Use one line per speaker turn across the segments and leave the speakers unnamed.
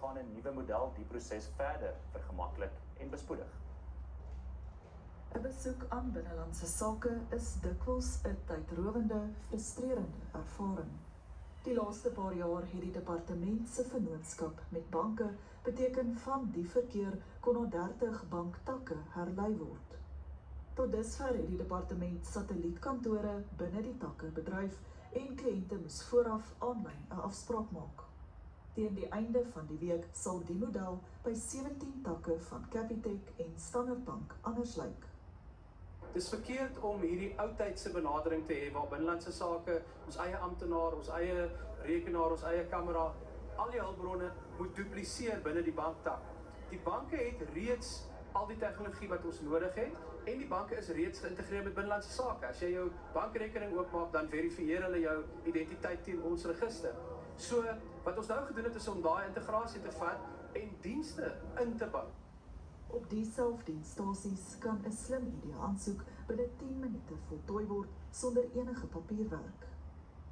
gaan 'n nuwe model die proses verder vergemaklik en bespoedig.
'n Besoek aan binnelandse sake is dikwels 'n tydrowende, frustrerende ervaring. Die laaste paar jaar het die departement se vennootskap met banke beteken van die verkeer kon na 30 banktakke herlei word. Tot dusver het die departement satellietkantore binne die takke bedryf en kliënte moes vooraf aanlyn 'n afspraak maak. Teen die einde van die week sal die model by 17 takke van Capitec en Standard Bank anders lyk.
Dis verkeerd om hierdie oudtydse benadering te hê waar binnelandse sake, ons eie amptenaar, ons eie rekenaar, ons eie kamera, al die hulpbronne moet dupliseer binne die banktak. Die banke het reeds al die tegnologie wat ons nodig het en die banke is reeds geïntegreer met binnelandse sake. As jy jou bankrekening oopmaak, dan verifieer hulle jou identiteit teen ons register. So wat ons nou gedoen het is om daai integrasie te vat en dienste in te bou.
Op die selfdiensstasies kan 'n slim ID-aansoek binne 10 minute voltooi word sonder enige papierwerk.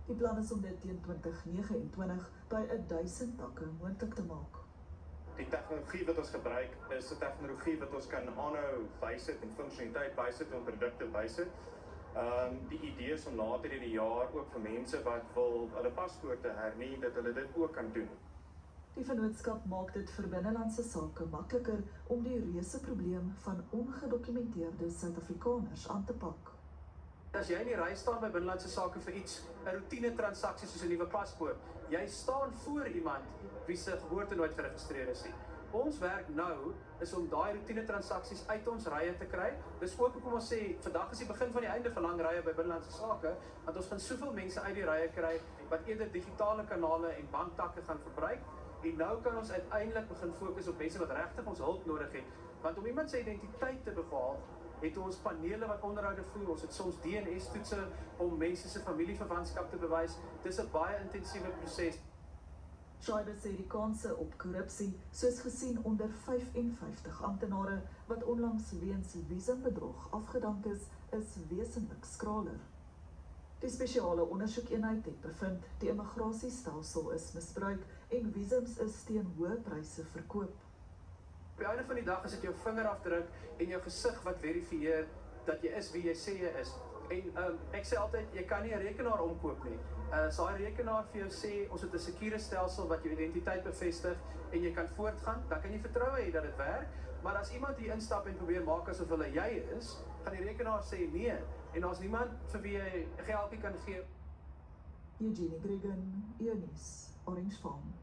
Die plan is om dit teen 2029 by 1000 takke moontlik te maak.
Die tegnologie wat ons gebruik is 'n tegnologie wat ons kan aanhou bysit en funksionaliteit bysit en produkte bysit. Die idee is om later in die jaar ook vir mense wat wil hulle paspoorte hernie, dat hulle dit ook kan doen.
Die vennootskap maak dit vir binnelandse sake makliker om die reuse probleem van ongedokumenteerde Suid-Afrikaners aan te pak.
As jy in die ry staan by binnelandse sake vir iets, 'n roetine transaksie soos 'n nuwe paspoort, jy staan voor iemand wie se geboorte nooit geregistreer is nie. Ons werk nou is om daai roetine transaksies uit ons rye te kry. Dis ook hoekom ons sê vandag is die begin van die einde van lang rye by binnelandse sake, want ons gaan soveel mense uit die rye kry wat eerder digitale kanale en banktakke gaan verbruik. En nou kan ons uiteindelik begin fokus op mense wat regtig ons hulp nodig het, want om iemand se identiteit te bepaal, het ons panele wat onderhoude voer, ons het soms DNS-toetse om mense se familieverwantskap te bewys. Dis 'n baie intensiewe proses.
Schreiber sê die kanse op korrupsie, soos gesien onder 55 amptenare wat onlangs weens visumbedrog afgedank is wesentlik skraler. Die spesiale ondersoekeenheid het bevind die immigrasiestelsel is misbruik en visums is teen hoë pryse verkoop.
Op die einde van die dag is dit jou vingerafdruk en jou gesig wat verifieer dat jy is wie jy sê jy is. En ek sê altyd, jy kan nie 'n rekenaar omkoop nie. As daai rekenaar vir jou sê, ons het 'n sekure stelsel wat jou identiteit bevestig en jy kan voortgaan, dan kan jy vertroue hê dat dit werk. Maar as iemand hier instap en probeer maak asof hulle jy is, gaan die rekenaar sê nee. En daar's niemand vir wie jy geldjie kan gee.
Eugenie Gregan, Eunice, Orange Farm.